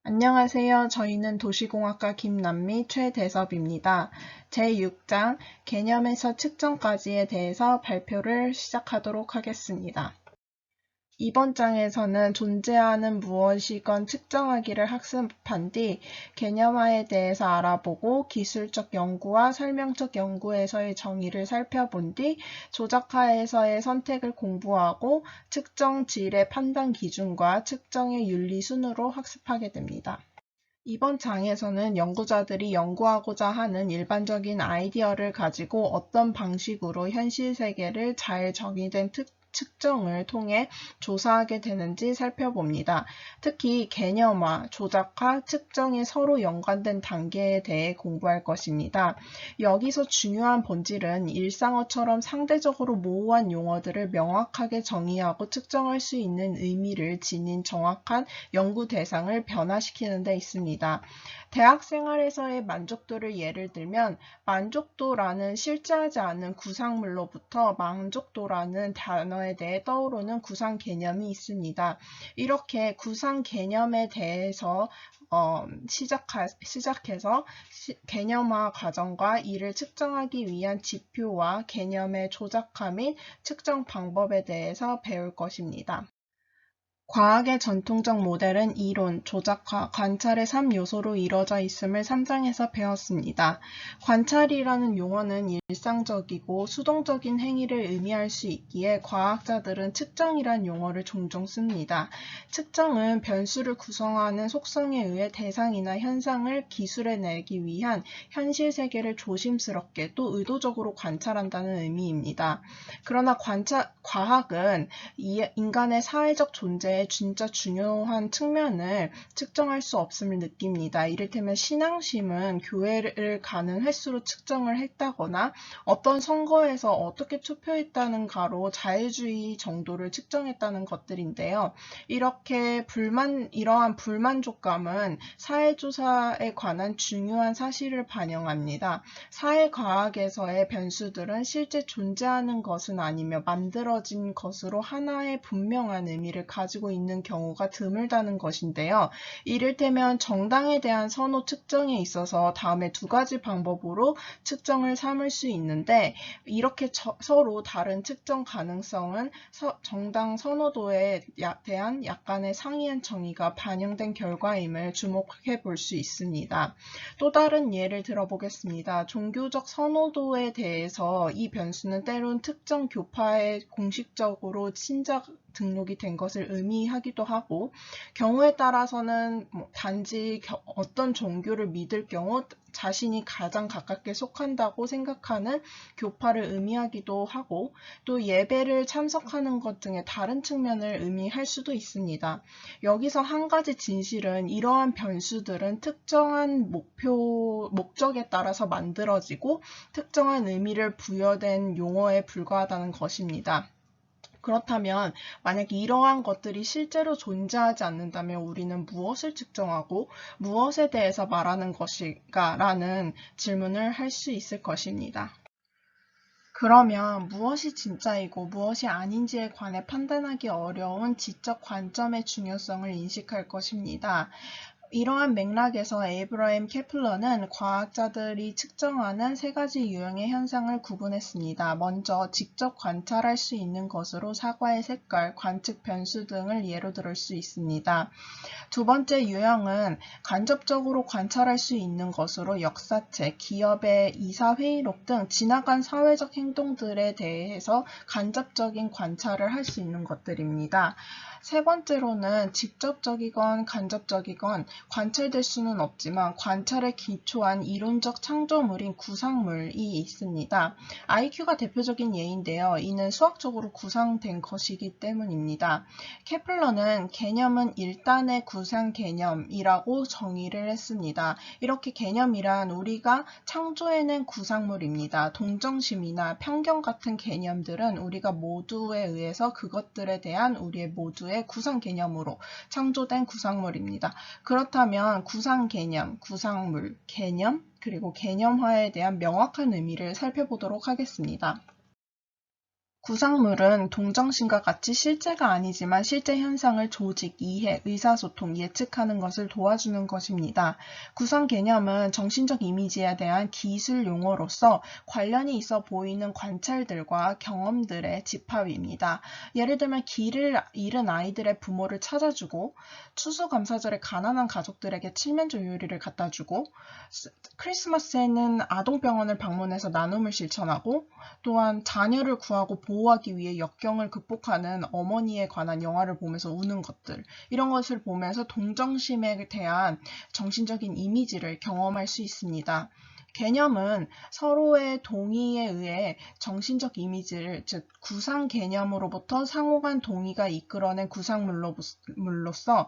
안녕하세요. 저희는 도시공학과 김남미 최대섭입니다. 제6장 개념에서 측정까지에 대해서 발표를 시작하도록 하겠습니다. 이번 장에서는 존재하는 무엇이건 측정하기를 학습한 뒤 개념화에 대해서 알아보고 기술적 연구와 설명적 연구에서의 정의를 살펴본 뒤 조작화에서의 선택을 공부하고 측정질의 판단 기준과 측정의 윤리 순으로 학습하게 됩니다. 이번 장에서는 연구자들이 연구하고자 하는 일반적인 아이디어를 가지고 어떤 방식으로 현실 세계를 잘 정의된 측정을 통해 조사하게 되는지 살펴봅니다. 특히 개념화, 조작화, 측정이 서로 연관된 단계에 대해 공부할 것입니다. 여기서 중요한 본질은 일상어처럼 상대적으로 모호한 용어들을 명확하게 정의하고 측정할 수 있는 의미를 지닌 정확한 연구 대상을 변화시키는 데 있습니다. 대학 생활에서의 만족도를 예를 들면 만족도라는 실제하지 않은 구상물로부터 만족도라는 단어에 대해 떠오르는 구상 개념이 있습니다. 이렇게 구상 개념에 대해서 시작해서 개념화 과정과 이를 측정하기 위한 지표와 개념의 조작화 및 측정 방법에 대해서 배울 것입니다. 과학의 전통적 모델은 이론, 조작화, 관찰의 3요소로 이루어져 있음을 3장에서 배웠습니다. 관찰이라는 용어는 일상적이고 수동적인 행위를 의미할 수 있기에 과학자들은 측정이란 용어를 종종 씁니다. 측정은 변수를 구성하는 속성에 의해 대상이나 현상을 기술해내기 위한 현실 세계를 조심스럽게 또 의도적으로 관찰한다는 의미입니다. 그러나 과학은 인간의 사회적 존재의 진짜 중요한 측면을 측정할 수 없음을 느낍니다. 이를테면 신앙심은 교회를 가는 횟수로 측정을 했다거나 어떤 선거에서 어떻게 투표했다는가로 자유주의 정도를 측정했다는 것들인데요. 이러한 불만족감은 사회조사에 관한 중요한 사실을 반영합니다. 사회과학에서의 변수들은 실제 존재하는 것은 아니며 만들어진 것으로 하나의 분명한 의미를 가지고 있는 경우가 드물다는 것인데요. 이를테면 정당에 대한 선호 측정에 있어서 다음에 두 가지 방법으로 측정을 삼을 수 있는데 이렇게 서로 다른 측정 가능성은 정당 선호도에 대한 약간의 상이한 정의가 반영된 결과임을 주목해 볼 수 있습니다. 또 다른 예를 들어보겠습니다. 종교적 선호도에 대해서 이 변수는 때론 특정 교파에 공식적으로 신작 등록이 된 것을 의미하기도 하고 경우에 따라서는 단지 어떤 종교를 믿을 경우 자신이 가장 가깝게 속한다고 생각하는 교파를 의미하기도 하고 또 예배를 참석하는 것 등의 다른 측면을 의미할 수도 있습니다. 여기서 한 가지 진실은 이러한 변수들은 특정한 목적에 따라서 만들어지고 특정한 의미를 부여된 용어에 불과하다는 것입니다. 그렇다면 만약 이러한 것들이 실제로 존재하지 않는다면 우리는 무엇을 측정하고 무엇에 대해서 말하는 것일까? 라는 질문을 할 수 있을 것입니다. 그러면 무엇이 진짜이고 무엇이 아닌지에 관해 판단하기 어려운 지적 관점의 중요성을 인식할 것입니다. 이러한 맥락에서 에이브라임 케플러는 과학자들이 측정하는 세 가지 유형의 현상을 구분했습니다. 먼저 직접 관찰할 수 있는 것으로 사과의 색깔, 관측 변수 등을 예로 들을 수 있습니다. 두 번째 유형은 간접적으로 관찰할 수 있는 것으로 역사책, 기업의 이사회의록 등 지나간 사회적 행동들에 대해서 간접적인 관찰을 할 수 있는 것들입니다. 세 번째로는 직접적이건 간접적이건 관찰될 수는 없지만 관찰에 기초한 이론적 창조물인 구상물이 있습니다. IQ가 대표적인 예인데요. 이는 수학적으로 구상된 것이기 때문입니다. 케플러는 개념은 일단의 구상 개념이라고 정의를 했습니다. 이렇게 개념이란 우리가 창조해낸 구상물입니다. 동정심이나 편견 같은 개념들은 우리가 모두에 의해서 그것들에 대한 우리의 모두의 구상 개념으로 창조된 구상물입니다. 그렇다면 구상 개념, 구상물, 개념, 그리고 개념화에 대한 명확한 의미를 살펴보도록 하겠습니다. 구상물은 동정심과 같이 실제가 아니지만 실제 현상을 조직, 이해, 의사소통, 예측하는 것을 도와주는 것입니다. 구상 개념은 정신적 이미지에 대한 기술 용어로서 관련이 있어 보이는 관찰들과 경험들의 집합입니다. 예를 들면 길을 잃은 아이들의 부모를 찾아주고, 추수감사절에 가난한 가족들에게 칠면조 요리를 갖다주고, 크리스마스에는 아동병원을 방문해서 나눔을 실천하고, 또한 자녀를 구하고 보호하기 위해 역경을 극복하는 어머니에 관한 영화를 보면서 우는 것들, 이런 것을 보면서 동정심에 대한 정신적인 이미지를 경험할 수 있습니다. 개념은 서로의 동의에 의해 정신적 이미지를, 즉 구상 개념으로부터 상호간 동의가 이끌어낸 구상물로서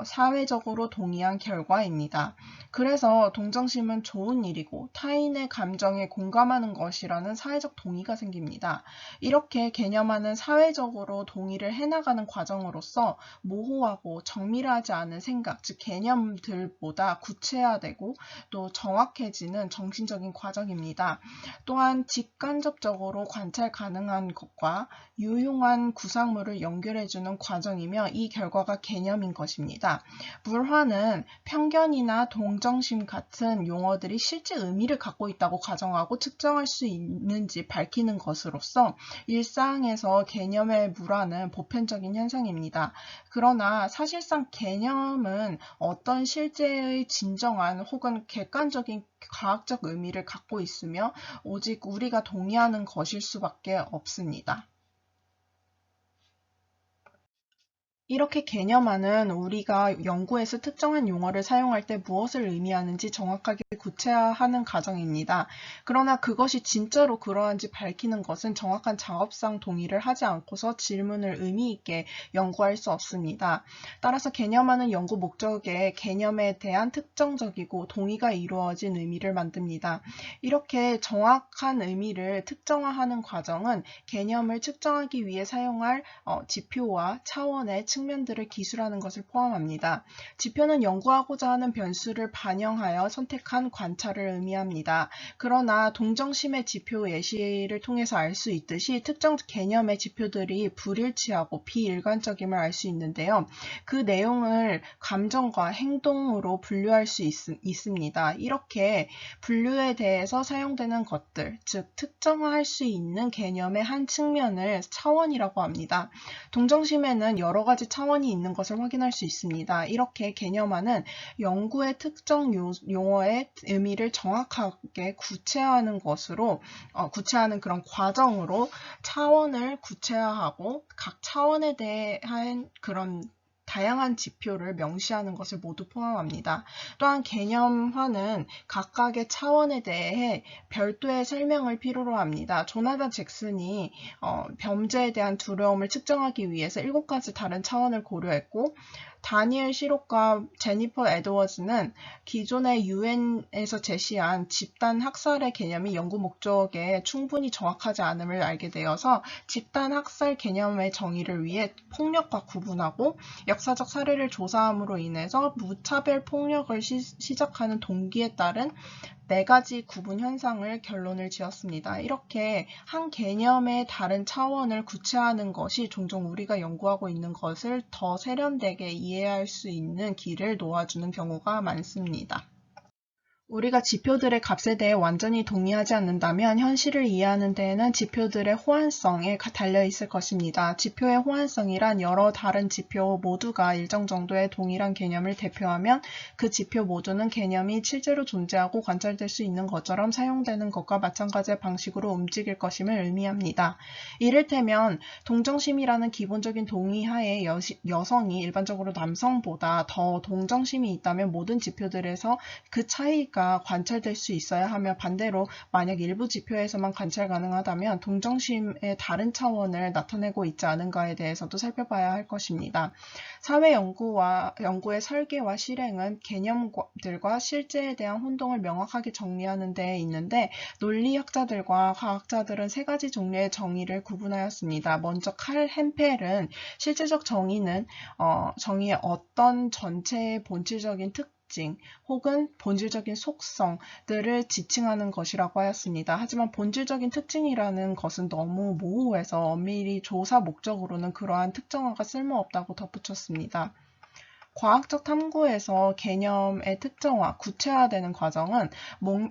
사회적으로 동의한 결과입니다. 그래서 동정심은 좋은 일이고 타인의 감정에 공감하는 것이라는 사회적 동의가 생깁니다. 이렇게 개념화는 사회적으로 동의를 해나가는 과정으로서 모호하고 정밀하지 않은 생각, 즉 개념들보다 구체화되고 또 정확해지는 정신적인 과정입니다. 또한 직간접적으로 관찰 가능한 것과 유용한 구상물을 연결해주는 과정이며 이 결과가 개념인 것입니다. 물화는 편견이나 동정심 같은 용어들이 실제 의미를 갖고 있다고 가정하고 측정할 수 있는지 밝히는 것으로서 일상에서 개념의 물화는 보편적인 현상입니다. 그러나 사실상 개념은 어떤 실제의 진정한 혹은 객관적인 과학적 의미를 갖고 있으며 오직 우리가 동의하는 것일 수밖에 없습니다. 이렇게 개념화는 우리가 연구에서 특정한 용어를 사용할 때 무엇을 의미하는지 정확하게 구체화하는 과정입니다. 그러나 그것이 진짜로 그러한지 밝히는 것은 정확한 작업상 동의를 하지 않고서 질문을 의미 있게 연구할 수 없습니다. 따라서 개념화는 연구 목적에 개념에 대한 특정적이고 동의가 이루어진 의미를 만듭니다. 이렇게 정확한 의미를 특정화하는 과정은 개념을 측정하기 위해 사용할 지표와 차원의 측면들을 기술하는 것을 포함합니다. 지표는 연구하고자 하는 변수를 반영하여 선택한 관찰을 의미합니다. 그러나 동정심의 지표 예시를 통해서 알 수 있듯이 특정 개념의 지표들이 불일치하고 비일관적임을 알 수 있는데요. 그 내용을 감정과 행동으로 분류할 수 있습니다. 이렇게 분류에 대해서 사용되는 것들, 즉 특정화할 수 있는 개념의 한 측면을 차원이라고 합니다. 동정심에는 여러 가지 차원이 있는 것을 확인할 수 있습니다. 이렇게 개념화는 연구의 특정 용어의 의미를 정확하게 구체화하는 구체화하는 그런 과정으로 차원을 구체화하고 각 차원에 대한 그런 다양한 지표를 명시하는 것을 모두 포함합니다. 또한 개념화는 각각의 차원에 대해 별도의 설명을 필요로 합니다. 조나단 잭슨이 범죄에 대한 두려움을 측정하기 위해서 7가지 다른 차원을 고려했고, 다니엘 시록과 제니퍼 에드워즈는 기존의 UN에서 제시한 집단 학살의 개념이 연구 목적에 충분히 정확하지 않음을 알게 되어서 집단 학살 개념의 정의를 위해 폭력과 구분하고 역사적 사례를 조사함으로 인해서 무차별 폭력을 시작하는 동기에 따른 4가지 구분 현상을 결론을 지었습니다. 이렇게 한 개념의 다른 차원을 구체화하는 것이 종종 우리가 연구하고 있는 것을 더 세련되게 이해할 수 있는 길을 놓아주는 경우가 많습니다. 우리가 지표들의 값에 대해 완전히 동의하지 않는다면 현실을 이해하는 데에는 지표들의 호환성에 달려있을 것입니다. 지표의 호환성이란 여러 다른 지표 모두가 일정 정도의 동일한 개념을 대표하면 그 지표 모두는 개념이 실제로 존재하고 관찰될 수 있는 것처럼 사용되는 것과 마찬가지의 방식으로 움직일 것임을 의미합니다. 이를테면 동정심이라는 기본적인 동의하에 여성이 일반적으로 남성보다 더 동정심이 있다면 모든 지표들에서 그 차이가 관찰될 수 있어야 하며, 반대로 만약 일부 지표에서만 관찰 가능하다면 동정심의 다른 차원을 나타내고 있지 않은가에 대해서도 살펴봐야 할 것입니다. 사회 연구의 설계와 실행은 개념들과 실제에 대한 혼동을 명확하게 정리하는 데 있는데, 논리학자들과 과학자들은 3가지 종류의 정의를 구분하였습니다. 먼저 칼 햄펠은 실제적 정의의 어떤 전체의 본질적인 특징 혹은 본질적인 속성들을 지칭하는 것이라고 하였습니다. 하지만 본질적인 특징이라는 것은 너무 모호해서 엄밀히 조사 목적으로는 그러한 특정어가 쓸모없다고 덧붙였습니다. 과학적 탐구에서 개념의 특정화, 구체화되는 과정은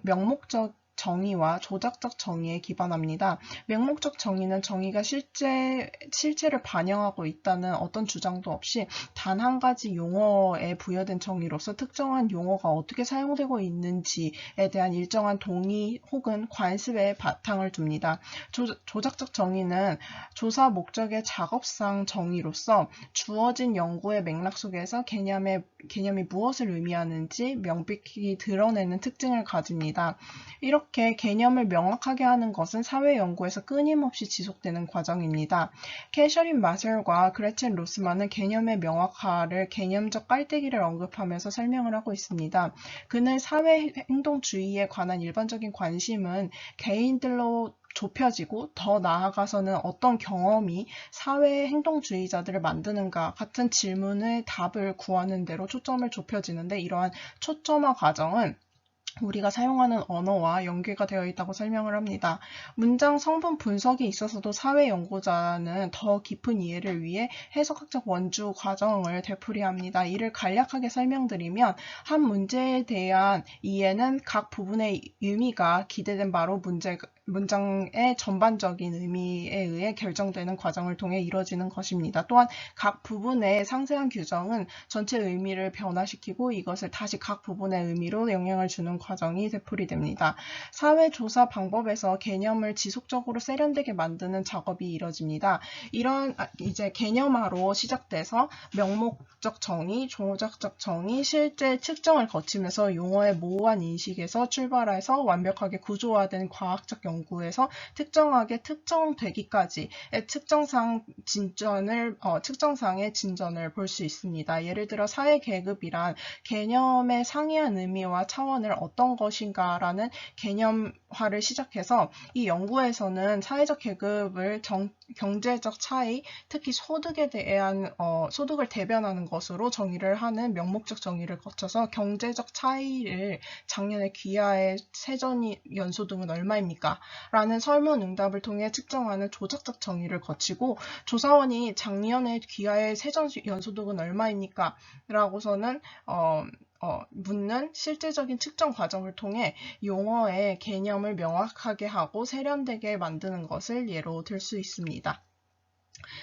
명목적 정의와 조작적 정의에 기반합니다. 명목적 정의는 정의가 실체를 반영하고 있다는 어떤 주장도 없이 단 한 가지 용어에 부여된 정의로서 특정한 용어가 어떻게 사용되고 있는지에 대한 일정한 동의 혹은 관습에 바탕을 둡니다. 조작적 정의는 조사 목적의 작업상 정의로서 주어진 연구의 맥락 속에서 개념이 무엇을 의미하는지 명백히 드러내는 특징을 가집니다. 이렇게 개념을 명확하게 하는 것은 사회 연구에서 끊임없이 지속되는 과정입니다. 캐셔린 마셀과 그레첸 로스만은 개념의 명확화를 개념적 깔때기를 언급하면서 설명을 하고 있습니다. 그는 사회 행동주의에 관한 일반적인 관심은 개인들로 좁혀지고 더 나아가서는 어떤 경험이 사회 행동주의자들을 만드는가 같은 질문의 답을 구하는 대로 초점을 좁혀지는데 이러한 초점화 과정은 우리가 사용하는 언어와 연계가 되어 있다고 설명을 합니다. 문장 성분 분석에 있어서도 사회 연구자는 더 깊은 이해를 위해 해석학적 원주 과정을 되풀이합니다. 이를 간략하게 설명드리면 한 문제에 대한 이해는 각 부분의 의미가 기대된 바로 문장의 전반적인 의미에 의해 결정되는 과정을 통해 이루어지는 것입니다. 또한 각 부분의 상세한 규정은 전체 의미를 변화시키고 이것을 다시 각 부분의 의미로 영향을 주는 과정이 되풀이됩니다. 사회조사 방법에서 개념을 지속적으로 세련되게 만드는 작업이 이뤄집니다. 이런 이제 개념화로 시작돼서 명목적 정의, 조작적 정의, 실제 측정을 거치면서 용어의 모호한 인식에서 출발해서 완벽하게 구조화된 과학적 연구에서 특정하게 특정되기까지의 측정상의 진전을 볼 수 있습니다. 예를 들어 사회 계급이란 개념의 상이한 의미와 차원을 어떤 것인가라는 개념화를 시작해서 이 연구에서는 사회적 계급을 경제적 차이, 특히 소득에 대한 소득을 대변하는 것으로 정의를 하는 명목적 정의를 거쳐서 경제적 차이를 작년에 귀하의 세전 연소득은 얼마입니까? 라는 설문응답을 통해 측정하는 조작적 정의를 거치고 조사원이 작년에 귀하의 세전 연소득은 얼마입니까? 라고서는 묻는 실제적인 측정 과정을 통해 용어의 개념을 명확하게 하고 세련되게 만드는 것을 예로 들 수 있습니다.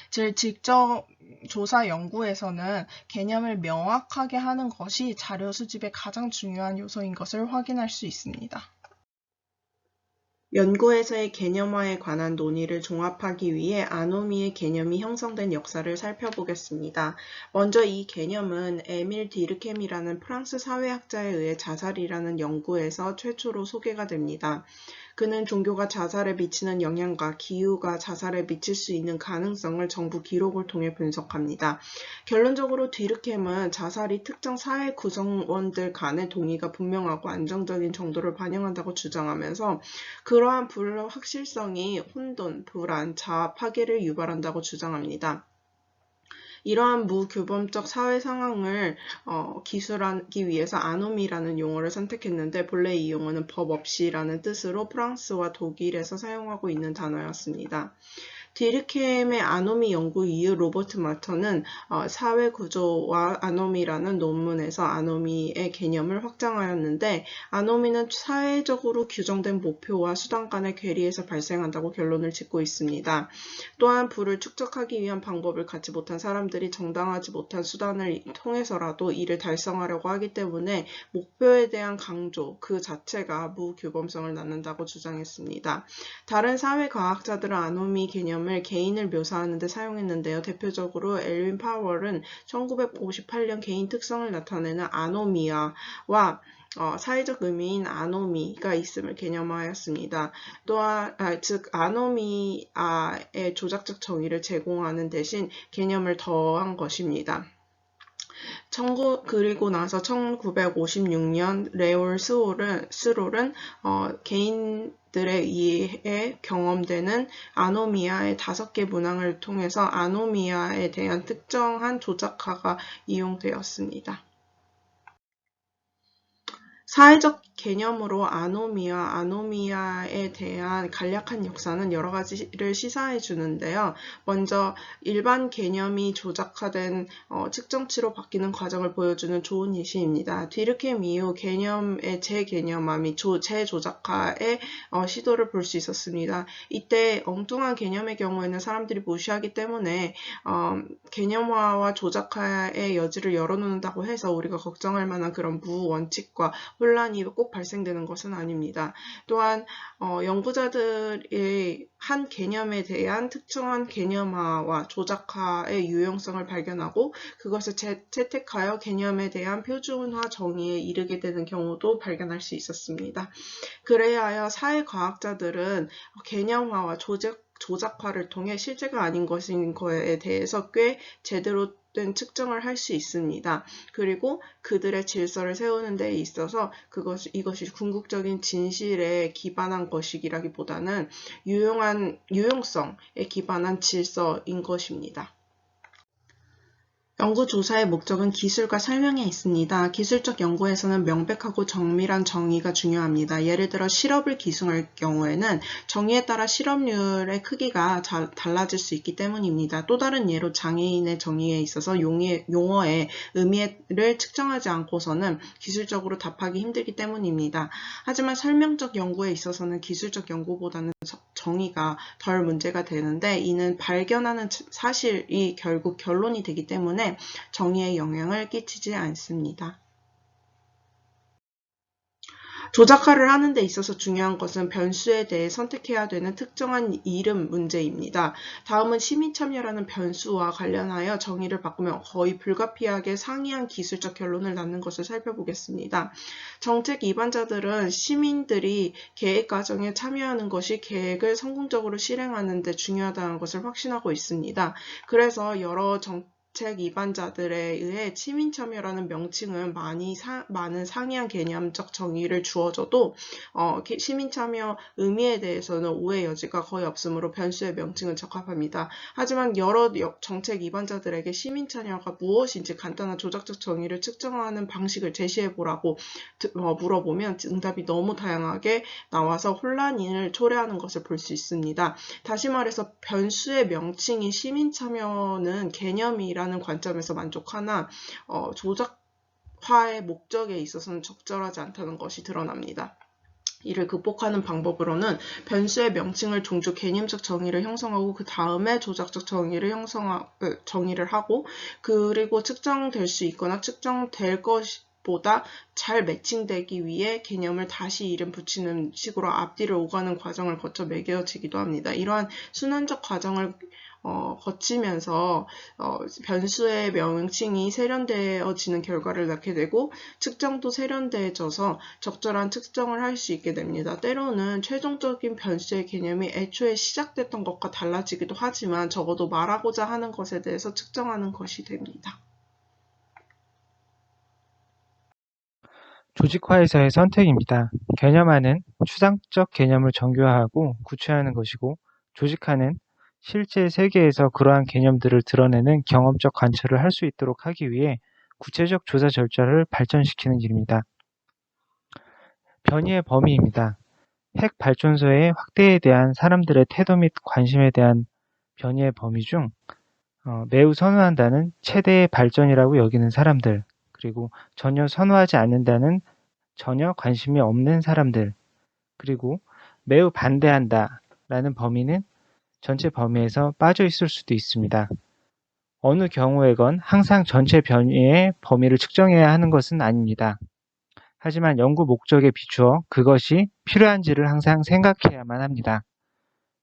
즉, 직접 조사 연구에서는 개념을 명확하게 하는 것이 자료 수집의 가장 중요한 요소인 것을 확인할 수 있습니다. 연구에서의 개념화에 관한 논의를 종합하기 위해 아노미의 개념이 형성된 역사를 살펴보겠습니다. 먼저 이 개념은 에밀 디르켐이라는 프랑스 사회학자에 의해 자살이라는 연구에서 최초로 소개가 됩니다. 그는 종교가 자살에 미치는 영향과 기후가 자살에 미칠 수 있는 가능성을 정부 기록을 통해 분석합니다. 결론적으로 디르켐은 자살이 특정 사회 구성원들 간의 동의가 분명하고 안정적인 정도를 반영한다고 주장하면서 그러한 불확실성이 혼돈, 불안, 자아, 파괴를 유발한다고 주장합니다. 이러한 무규범적 사회 상황을 기술하기 위해서 아노미라는 용어를 선택했는데 본래 이 용어는 법 없이라는 뜻으로 프랑스와 독일에서 사용하고 있는 단어였습니다. 디르켐의 아노미 연구 이후 로버트 마터는 사회구조와 아노미라는 논문에서 아노미의 개념을 확장하였는데 아노미는 사회적으로 규정된 목표와 수단 간의 괴리에서 발생한다고 결론을 짓고 있습니다. 또한 부를 축적하기 위한 방법을 갖지 못한 사람들이 정당하지 못한 수단을 통해서라도 이를 달성하려고 하기 때문에 목표에 대한 강조 그 자체가 무규범성을 낳는다고 주장했습니다. 다른 사회과학자들은 아노미 개념을 개인을 묘사하는 데 사용했는데요. 대표적으로 엘윈 파월은 1958년 개인 특성을 나타내는 아노미아와 사회적 의미인 아노미가 있음을 개념화하였습니다. 또한 즉 아노미아의 조작적 정의를 제공하는 대신 개념을 더한 것입니다. 그리고 나서 1956년 레올 스롤은 개인들에 의해 경험되는 아노미아의 5개 문항을 통해서 아노미아에 대한 특정한 조작화가 이용되었습니다. 사회적 개념으로 아노미아에 대한 간략한 역사는 여러 가지를 시사해 주는데요. 먼저 일반 개념이 조작화된 측정치로 바뀌는 과정을 보여주는 좋은 예시입니다. 뒤르케 이후 개념의 재개념화 및 재조작화의 시도를 볼 수 있었습니다. 이때 엉뚱한 개념의 경우에는 사람들이 무시하기 때문에 개념화와 조작화의 여지를 열어놓는다고 해서 우리가 걱정할 만한 그런 무원칙과 혼란이 꼭 발생되는 것은 아닙니다. 또한 연구자들이 한 개념에 대한 특정한 개념화와 조작화의 유용성을 발견하고 그것을 채택하여 개념에 대한 표준화 정의에 이르게 되는 경우도 발견할 수 있었습니다. 그래야 하여 사회과학자들은 개념화와 조작화를 통해 실제가 아닌 것인 거에 대해서 꽤 제대로 된 측정을 할 수 있습니다. 그리고 그들의 질서를 세우는 데 있어서 이것이 궁극적인 진실에 기반한 것이기라기보다는 유용성에 기반한 질서인 것입니다. 연구 조사의 목적은 기술과 설명에 있습니다. 기술적 연구에서는 명백하고 정밀한 정의가 중요합니다. 예를 들어 실험을 기술할 경우에는 정의에 따라 실험률의 크기가 달라질 수 있기 때문입니다. 또 다른 예로 장애인의 정의에 있어서 용어의 의미를 측정하지 않고서는 기술적으로 답하기 힘들기 때문입니다. 하지만 설명적 연구에 있어서는 기술적 연구보다는 정의가 덜 문제가 되는데 이는 발견하는 사실이 결국 결론이 되기 때문에 정의에 영향을 끼치지 않습니다. 조작화를 하는 데 있어서 중요한 것은 변수에 대해 선택해야 되는 특정한 이름 문제입니다. 다음은 시민참여라는 변수와 관련하여 정의를 바꾸며 거의 불가피하게 상이한 기술적 결론을 낳는 것을 살펴보겠습니다. 정책 위반자들은 시민들이 계획 과정에 참여하는 것이 계획을 성공적으로 실행하는 데 중요하다는 것을 확신하고 있습니다. 그래서 여러 정책 위반자들에 의해 시민참여라는 명칭은 많은 상이한 개념적 정의를 주어져도 시민참여 의미에 대해서는 오해 여지가 거의 없으므로 변수의 명칭은 적합합니다. 하지만 여러 정책 위반자들에게 시민참여가 무엇인지 간단한 조작적 정의를 측정하는 방식을 제시해보라고 물어보면 응답이 너무 다양하게 나와서 혼란을 초래하는 것을 볼 수 있습니다. 다시 말해서 변수의 명칭인 시민참여는 개념이라는 관점에서 만족하나 조작화의 목적에 있어서는 적절하지 않다는 것이 드러납니다. 이를 극복하는 방법으로는 변수의 명칭을 종주 개념적 정의를 형성하고 그 다음에 조작적 정의를 정의를 하고 그리고 측정될 수 있거나 측정될 것보다 잘 매칭되기 위해 개념을 다시 이름 붙이는 식으로 앞뒤를 오가는 과정을 거쳐 매겨지기도 합니다. 이러한 순환적 과정을 거치면서 변수의 명칭이 세련되어지는 결과를 낳게 되고 측정도 세련되어져서 적절한 측정을 할 수 있게 됩니다. 때로는 최종적인 변수의 개념이 애초에 시작됐던 것과 달라지기도 하지만 적어도 말하고자 하는 것에 대해서 측정하는 것이 됩니다. 조직화에서의 선택입니다. 개념화는 추상적 개념을 정교화하고 구체화하는 것이고 조직화는 실제 세계에서 그러한 개념들을 드러내는 경험적 관찰을 할 수 있도록 하기 위해 구체적 조사 절차를 발전시키는 일입니다. 변이의 범위입니다. 핵 발전소의 확대에 대한 사람들의 태도 및 관심에 대한 변이의 범위 중 매우 선호한다는 최대의 발전이라고 여기는 사람들, 그리고 전혀 선호하지 않는다는 전혀 관심이 없는 사람들, 그리고 매우 반대한다 라는 범위는 전체 범위에서 빠져 있을 수도 있습니다. 어느 경우에건 항상 전체 변이의 범위를 측정해야 하는 것은 아닙니다. 하지만 연구 목적에 비추어 그것이 필요한지를 항상 생각해야만 합니다.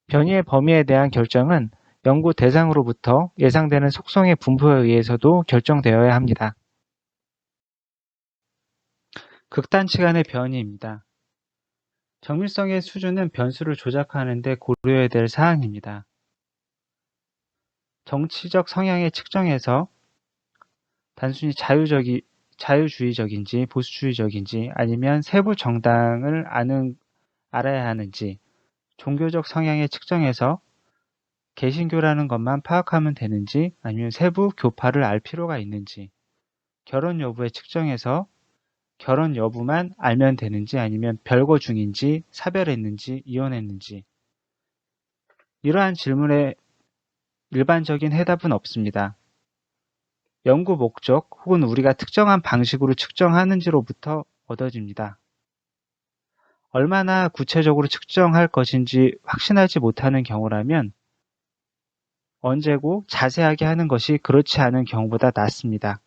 변이의 범위에 대한 결정은 연구 대상으로부터 예상되는 속성의 분포에 의해서도 결정되어야 합니다. 극단치간의 변이입니다. 정밀성의 수준은 변수를 조작하는 데 고려해야 될 사항입니다. 정치적 성향의 측정에서 단순히 자유주의적인지 보수주의적인지 아니면 세부 정당을 알아야 하는지, 종교적 성향의 측정에서 개신교라는 것만 파악하면 되는지 아니면 세부 교파를 알 필요가 있는지, 결혼 여부의 측정에서 결혼 여부만 알면 되는지 아니면 별거 중인지 사별했는지 이혼했는지 이러한 질문에 일반적인 해답은 없습니다. 연구 목적 혹은 우리가 특정한 방식으로 측정하는지로부터 얻어집니다. 얼마나 구체적으로 측정할 것인지 확신하지 못하는 경우라면 언제고 자세하게 하는 것이 그렇지 않은 경우보다 낫습니다.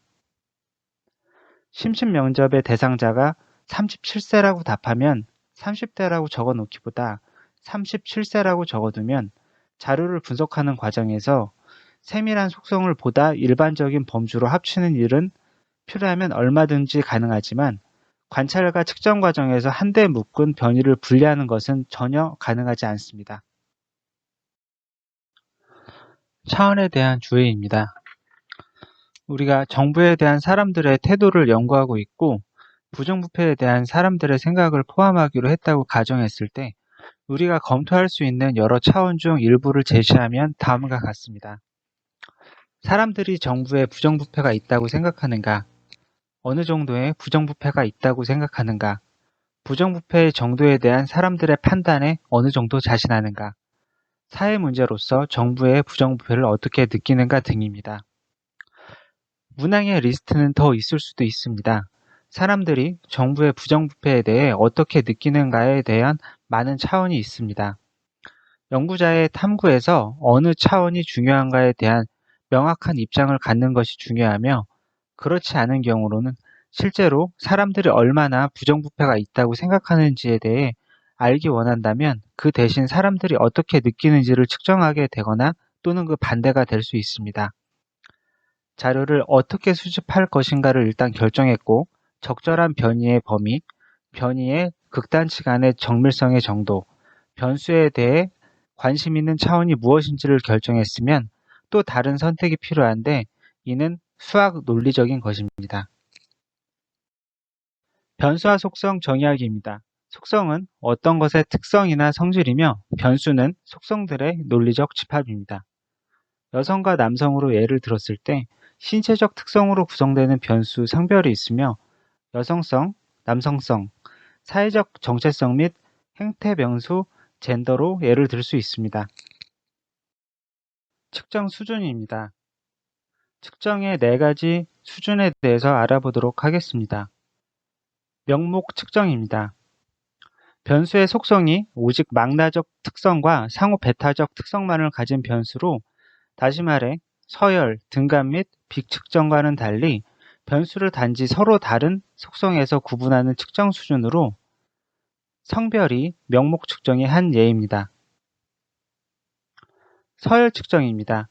심신 면접의 대상자가 37세라고 답하면 30대라고 적어놓기보다 37세라고 적어두면 자료를 분석하는 과정에서 세밀한 속성을 보다 일반적인 범주로 합치는 일은 필요하면 얼마든지 가능하지만 관찰과 측정 과정에서 한데 묶은 변이를 분리하는 것은 전혀 가능하지 않습니다. 차원에 대한 주의입니다. 우리가 정부에 대한 사람들의 태도를 연구하고 있고 부정부패에 대한 사람들의 생각을 포함하기로 했다고 가정했을 때 우리가 검토할 수 있는 여러 차원 중 일부를 제시하면 다음과 같습니다. 사람들이 정부에 부정부패가 있다고 생각하는가? 어느 정도의 부정부패가 있다고 생각하는가? 부정부패의 정도에 대한 사람들의 판단에 어느 정도 자신하는가? 사회 문제로서 정부의 부정부패를 어떻게 느끼는가 등입니다. 문항의 리스트는 더 있을 수도 있습니다. 사람들이 정부의 부정부패에 대해 어떻게 느끼는가에 대한 많은 차원이 있습니다. 연구자의 탐구에서 어느 차원이 중요한가에 대한 명확한 입장을 갖는 것이 중요하며 그렇지 않은 경우로는 실제로 사람들이 얼마나 부정부패가 있다고 생각하는지에 대해 알기 원한다면 그 대신 사람들이 어떻게 느끼는지를 측정하게 되거나 또는 그 반대가 될 수 있습니다. 자료를 어떻게 수집할 것인가를 일단 결정했고 적절한 변이의 범위, 변이의 극단치 간의 정밀성의 정도, 변수에 대해 관심 있는 차원이 무엇인지를 결정했으면 또 다른 선택이 필요한데 이는 수학 논리적인 것입니다. 변수와 속성 정의하기입니다. 속성은 어떤 것의 특성이나 성질이며 변수는 속성들의 논리적 집합입니다. 여성과 남성으로 예를 들었을 때 신체적 특성으로 구성되는 변수 성별이 있으며 여성성, 남성성, 사회적 정체성 및 행태 변수, 젠더로 예를 들 수 있습니다. 측정 수준입니다. 측정의 4가지 수준에 대해서 알아보도록 하겠습니다. 명목 측정입니다. 변수의 속성이 오직 망라적 특성과 상호 배타적 특성만을 가진 변수로 다시 말해 서열, 등간 및 비측정과는 달리 변수를 단지 서로 다른 속성에서 구분하는 측정 수준으로 성별이 명목 측정의 한 예입니다. 서열 측정입니다.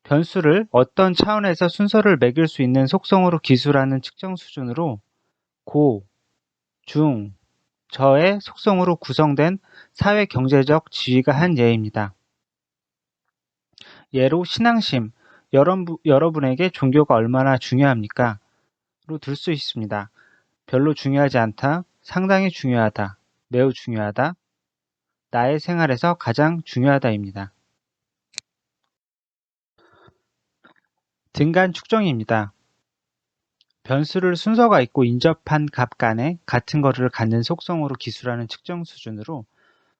변수를 어떤 차원에서 순서를 매길 수 있는 속성으로 기술하는 측정 수준으로 고, 중, 저의 속성으로 구성된 사회 경제적 지위가 한 예입니다. 예로 신앙심, 여러분에게 종교가 얼마나 중요합니까? 로 들 수 있습니다. 별로 중요하지 않다, 상당히 중요하다, 매우 중요하다, 나의 생활에서 가장 중요하다입니다. 등간 측정입니다. 변수를 순서가 있고 인접한 값 간에 같은 거리를 갖는 속성으로 기술하는 측정 수준으로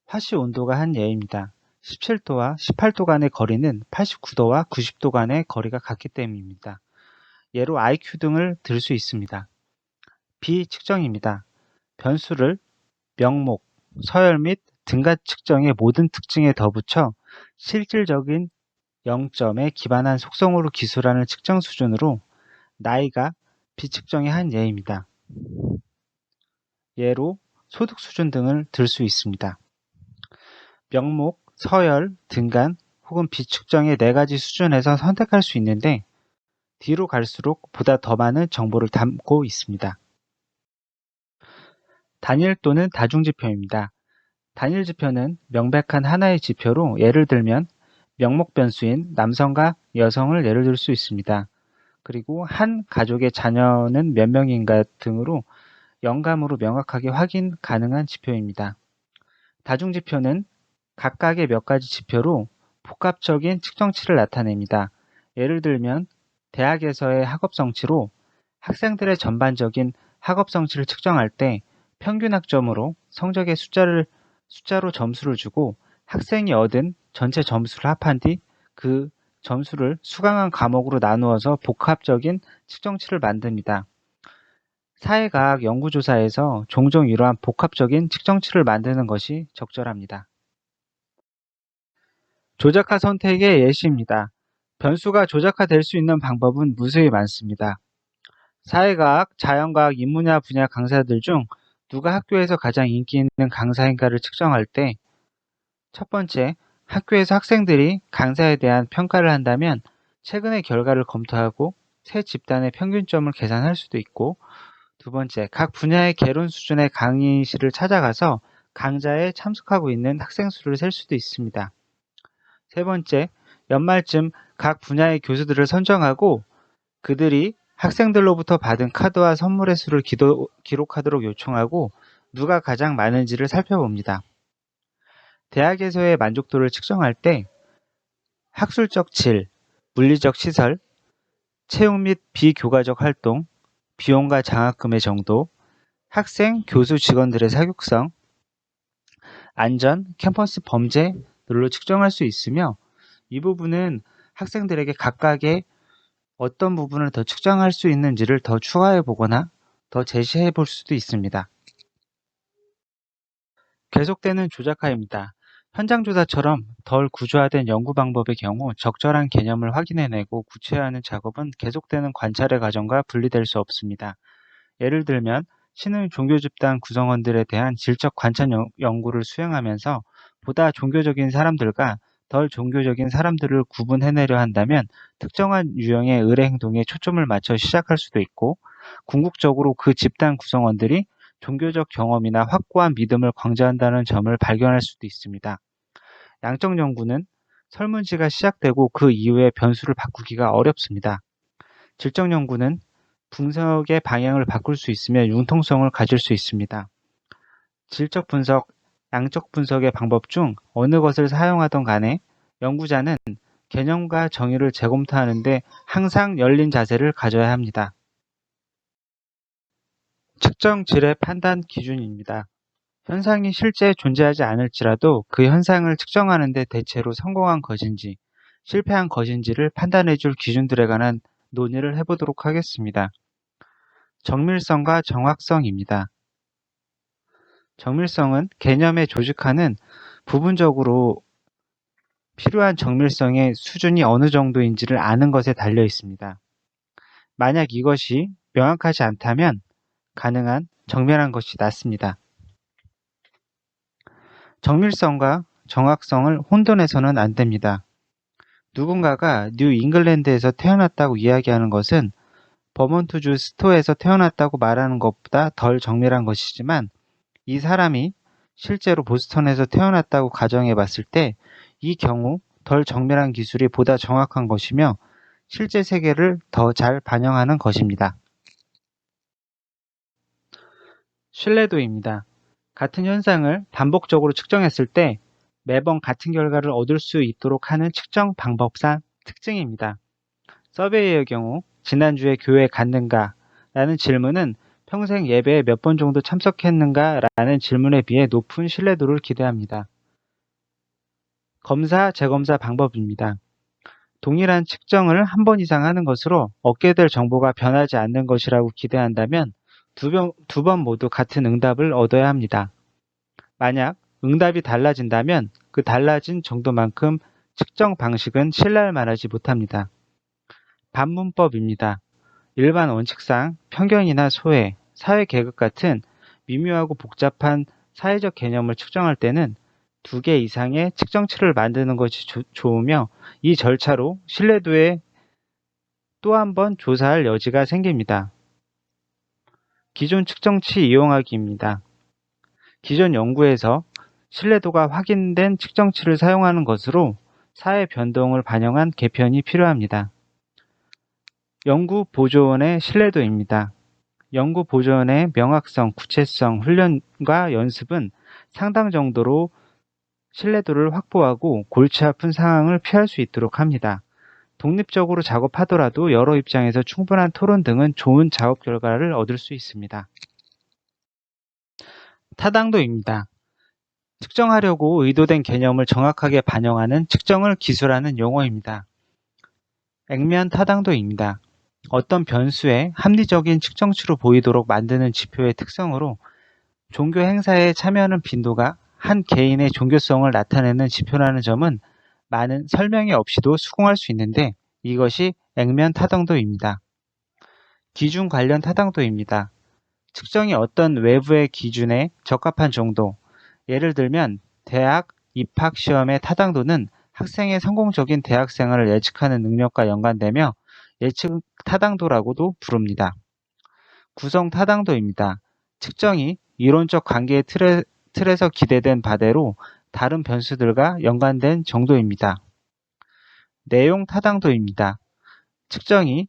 화씨 온도가 한 예입니다. 17도와 18도 간의 거리는 89도와 90도 간의 거리가 같기 때문입니다. 예로 IQ 등을 들 수 있습니다. 비측정입니다. 변수를 명목, 서열 및 등가 측정의 모든 특징에 덧붙여 실질적인 0점에 기반한 속성으로 기술하는 측정 수준으로 나이가 비측정의 한 예입니다. 예로 소득 수준 등을 들 수 있습니다. 명목, 서열, 등간 혹은 비측정의 4가지 수준에서 선택할 수 있는데 뒤로 갈수록 보다 더 많은 정보를 담고 있습니다. 단일 또는 다중지표입니다. 단일 지표는 명백한 하나의 지표로 예를 들면 명목 변수인 남성과 여성을 예를 들 수 있습니다. 그리고 한 가족의 자녀는 몇 명인가 등으로 영감으로 명확하게 확인 가능한 지표입니다. 다중지표는 각각의 몇 가지 지표로 복합적인 측정치를 나타냅니다. 예를 들면 대학에서의 학업 성취로 학생들의 전반적인 학업 성취를 측정할 때 평균 학점으로 성적의 숫자로 점수를 주고 학생이 얻은 전체 점수를 합한 뒤 그 점수를 수강한 과목으로 나누어서 복합적인 측정치를 만듭니다. 사회과학 연구조사에서 종종 이러한 복합적인 측정치를 만드는 것이 적절합니다. 조작화 선택의 예시입니다. 변수가 조작화될 수 있는 방법은 무수히 많습니다. 사회과학, 자연과학, 인문학 분야 강사들 중 누가 학교에서 가장 인기 있는 강사인가를 측정할 때 첫 번째, 학교에서 학생들이 강사에 대한 평가를 한다면 최근의 결과를 검토하고 세 집단의 평균점을 계산할 수도 있고, 두 번째, 각 분야의 개론 수준의 강의실을 찾아가서 강좌에 참석하고 있는 학생 수를 셀 수도 있습니다. 세 번째, 연말쯤 각 분야의 교수들을 선정하고 그들이 학생들로부터 받은 카드와 선물의 수를 기록하도록 요청하고 누가 가장 많은지를 살펴봅니다. 대학에서의 만족도를 측정할 때 학술적 질, 물리적 시설, 채용 및 비교과적 활동, 비용과 장학금의 정도, 학생, 교수, 직원들의 사교성, 안전, 캠퍼스 범죄들로 측정할 수 있으며 이 부분은 학생들에게 각각의 어떤 부분을 더 측정할 수 있는지를 더 추가해 보거나 더 제시해 볼 수도 있습니다. 계속되는 조작화입니다. 현장조사처럼 덜 구조화된 연구 방법의 경우 적절한 개념을 확인해내고 구체화하는 작업은 계속되는 관찰의 과정과 분리될 수 없습니다. 예를 들면 신흥 종교집단 구성원들에 대한 질적 관찰 연구를 수행하면서 보다 종교적인 사람들과 덜 종교적인 사람들을 구분해내려 한다면 특정한 유형의 의례 행동에 초점을 맞춰 시작할 수도 있고 궁극적으로 그 집단 구성원들이 종교적 경험이나 확고한 믿음을 강조한다는 점을 발견할 수도 있습니다. 양적 연구는 설문지가 시작되고 그 이후에 변수를 바꾸기가 어렵습니다. 질적 연구는 분석의 방향을 바꿀 수 있으며 융통성을 가질 수 있습니다. 질적 분석, 양적 분석의 방법 중 어느 것을 사용하던 간에 연구자는 개념과 정의를 재검토하는 데 항상 열린 자세를 가져야 합니다. 측정질의 판단 기준입니다. 현상이 실제 존재하지 않을지라도 그 현상을 측정하는 데 대체로 성공한 것인지 실패한 것인지를 판단해 줄 기준들에 관한 논의를 해보도록 하겠습니다. 정밀성과 정확성입니다. 정밀성은 개념의 조직화는 부분적으로 필요한 정밀성의 수준이 어느 정도인지를 아는 것에 달려 있습니다. 만약 이것이 명확하지 않다면 가능한 정밀한 것이 낫습니다. 정밀성과 정확성을 혼돈해서는 안 됩니다. 누군가가 뉴 잉글랜드에서 태어났다고 이야기하는 것은 버몬트주 스토에서 태어났다고 말하는 것보다 덜 정밀한 것이지만 이 사람이 실제로 보스턴에서 태어났다고 가정해 봤을 때 이 경우 덜 정밀한 기술이 보다 정확한 것이며 실제 세계를 더 잘 반영하는 것입니다. 신뢰도입니다. 같은 현상을 반복적으로 측정했을 때 매번 같은 결과를 얻을 수 있도록 하는 측정 방법상 특징입니다. 서베이의 경우 지난주에 교회에 갔는가? 라는 질문은 평생 예배에 몇 번 정도 참석했는가? 라는 질문에 비해 높은 신뢰도를 기대합니다. 검사, 재검사 방법입니다. 동일한 측정을 한 번 이상 하는 것으로 얻게 될 정보가 변하지 않는 것이라고 기대한다면 두 번 모두 같은 응답을 얻어야 합니다. 만약 응답이 달라진다면 그 달라진 정도만큼 측정 방식은 신뢰할 만하지 못합니다. 반문법입니다. 일반 원칙상 편견이나 소외, 사회 계급 같은 미묘하고 복잡한 사회적 개념을 측정할 때는 2개 이상의 측정치를 만드는 것이 좋으며 이 절차로 신뢰도에 또 한 번 조사할 여지가 생깁니다. 기존 측정치 이용하기입니다. 기존 연구에서 신뢰도가 확인된 측정치를 사용하는 것으로 사회 변동을 반영한 개편이 필요합니다. 연구 보조원의 신뢰도입니다. 연구 보조원의 명확성, 구체성, 훈련과 연습은 상당 정도로 신뢰도를 확보하고 골치 아픈 상황을 피할 수 있도록 합니다. 독립적으로 작업하더라도 여러 입장에서 충분한 토론 등은 좋은 작업 결과를 얻을 수 있습니다. 타당도입니다. 측정하려고 의도된 개념을 정확하게 반영하는 측정을 기술하는 용어입니다. 액면 타당도입니다. 어떤 변수의 합리적인 측정치로 보이도록 만드는 지표의 특성으로 종교 행사에 참여하는 빈도가 한 개인의 종교성을 나타내는 지표라는 점은 많은 설명이 없이도 수긍할 수 있는데 이것이 액면 타당도입니다. 기준 관련 타당도입니다. 측정이 어떤 외부의 기준에 적합한 정도, 예를 들면 대학 입학 시험의 타당도는 학생의 성공적인 대학 생활을 예측하는 능력과 연관되며 예측 타당도라고도 부릅니다. 구성 타당도입니다. 측정이 이론적 관계의 틀에서 기대된 바대로 다른 변수들과 연관된 정도입니다. 내용 타당도입니다. 측정이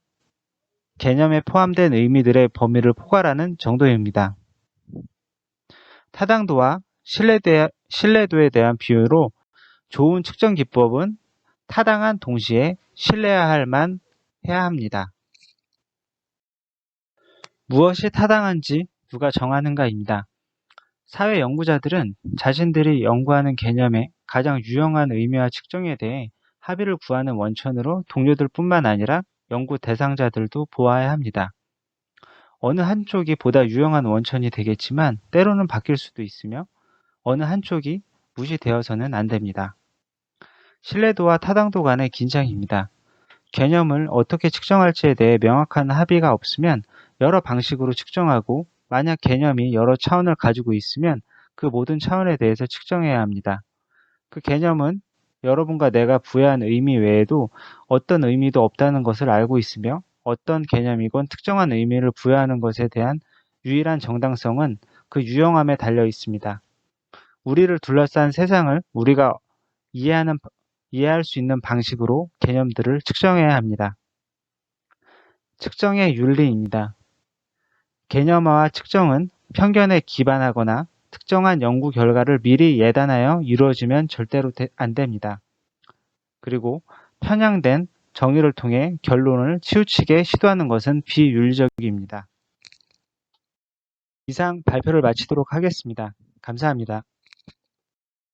개념에 포함된 의미들의 범위를 포괄하는 정도입니다. 타당도와 신뢰도에 대한 비유로 좋은 측정 기법은 타당한 동시에 신뢰해야 할 만 해야 합니다. 무엇이 타당한지 누가 정하는가입니다. 사회 연구자들은 자신들이 연구하는 개념의 가장 유용한 의미와 측정에 대해 합의를 구하는 원천으로 동료들뿐만 아니라 연구 대상자들도 보아야 합니다. 어느 한쪽이 보다 유용한 원천이 되겠지만 때로는 바뀔 수도 있으며 어느 한쪽이 무시되어서는 안 됩니다. 신뢰도와 타당도 간의 긴장입니다. 개념을 어떻게 측정할지에 대해 명확한 합의가 없으면 여러 방식으로 측정하고 만약 개념이 여러 차원을 가지고 있으면 그 모든 차원에 대해서 측정해야 합니다. 그 개념은 여러분과 내가 부여한 의미 외에도 어떤 의미도 없다는 것을 알고 있으며 어떤 개념이건 특정한 의미를 부여하는 것에 대한 유일한 정당성은 그 유용함에 달려 있습니다. 우리를 둘러싼 세상을 우리가 이해할 수 있는 방식으로 개념들을 측정해야 합니다. 측정의 윤리입니다. 개념화와 측정은 편견에 기반하거나 특정한 연구 결과를 미리 예단하여 이루어지면 절대로 안 됩니다. 그리고 편향된 정의를 통해 결론을 치우치게 시도하는 것은 비윤리적입니다. 이상 발표를 마치도록 하겠습니다. 감사합니다.